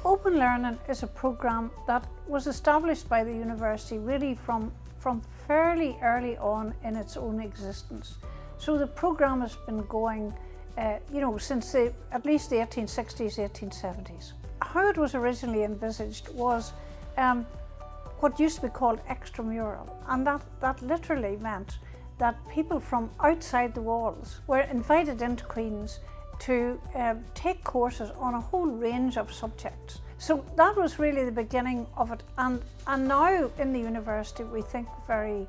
Open Learning is a programme that was established by the university really from fairly early on in its own existence. So the programme has been going since at least the 1860s, 1870s. How it was originally envisaged was what used to be called extramural, and that literally meant that people from outside the walls were invited into Queen's to take courses on a whole range of subjects. So that was really the beginning of it, and now in the university we think very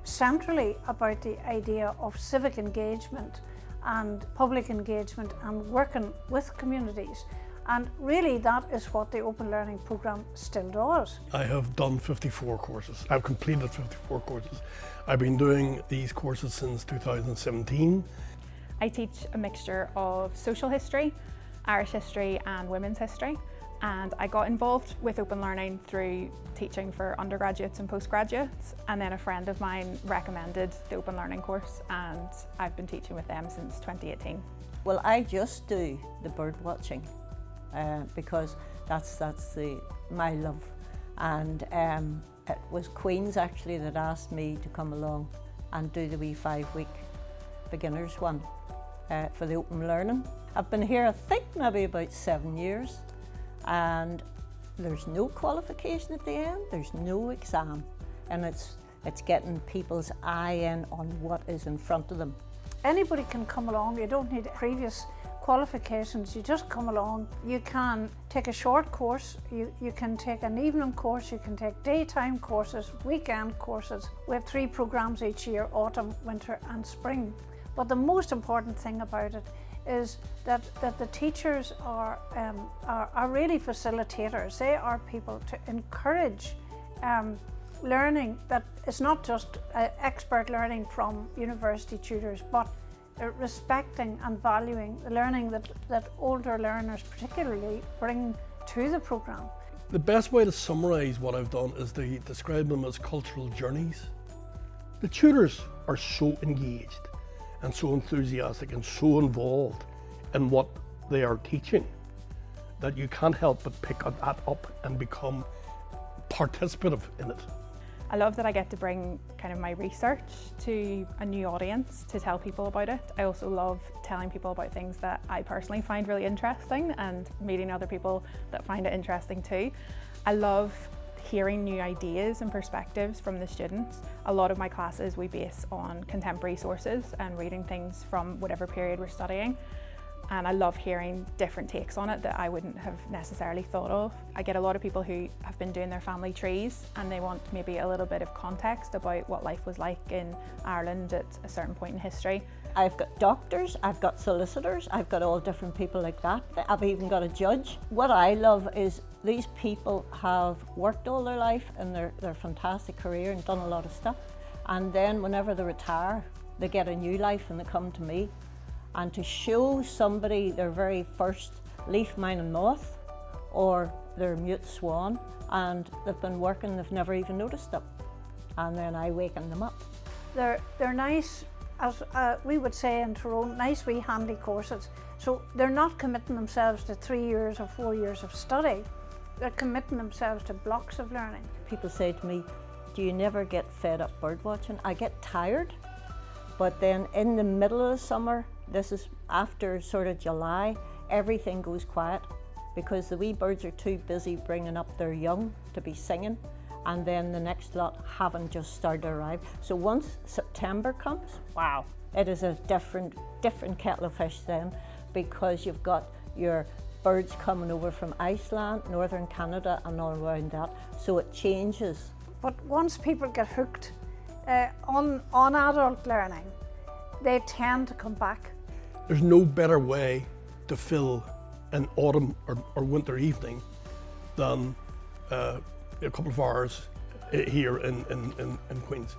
centrally about the idea of civic engagement and public engagement and working with communities. And really that is what the Open Learning programme still does. I have done 54 courses. I've completed 54 courses. I've been doing these courses since 2017. I teach a mixture of social history, Irish history and women's history. And I got involved with Open Learning through teaching for undergraduates and postgraduates, and then a friend of mine recommended the Open Learning course, and I've been teaching with them since 2018. Well, I just do the bird watching because that's my love, and it was Queen's actually that asked me to come along and do the wee 5-week beginners one for the Open Learning. I've been here I think maybe about 7 years, and there's no qualification at the end, there's no exam, and it's getting people's eye in on what is in front of them. Anybody can come along, you don't need previous qualifications, you just come along. You can take a short course, you can take an evening course, you can take daytime courses, weekend courses. We have 3 programmes each year, autumn, winter and spring. But the most important thing about it is that the teachers are really facilitators. They are people to encourage learning that is not just expert learning from university tutors, but respecting and valuing the learning that older learners particularly bring to the programme. The best way to summarise what I've done is to describe them as cultural journeys. The tutors are so engaged and so enthusiastic and so involved in what they are teaching that you can't help but pick that up and become participative in it. I love that I get to bring kind of my research to a new audience to tell people about it. I also love telling people about things that I personally find really interesting and meeting other people that find it interesting too. I love hearing new ideas and perspectives from the students. A lot of my classes we base on contemporary sources and reading things from whatever period we're studying. And I love hearing different takes on it that I wouldn't have necessarily thought of. I get a lot of people who have been doing their family trees and they want maybe a little bit of context about what life was like in Ireland at a certain point in history. I've got doctors, I've got solicitors, I've got all different people like that. I've even got a judge. What I love is these people have worked all their life in their fantastic career and done a lot of stuff. And then whenever they retire, they get a new life and they come to me. And to show somebody their very first leaf mining moth or their mute swan, and they've been working, they've never even noticed them. And then I waken them up. They're nice, as we would say in Tyrone, nice wee handy courses. So they're not committing themselves to 3 years or 4 years of study. They're committing themselves to blocks of learning. People say to me, do you never get fed up bird watching? I get tired, but then in the middle of the summer, this is after sort of July, everything goes quiet because the wee birds are too busy bringing up their young to be singing, and then the next lot haven't just started to arrive. So once September comes, wow, it is a different kettle of fish then, because you've got your birds coming over from Iceland, northern Canada and all around that, so it changes. But once people get hooked on adult learning, they tend to come back. There's no better way to fill an autumn or winter evening than a couple of hours here in Queen's.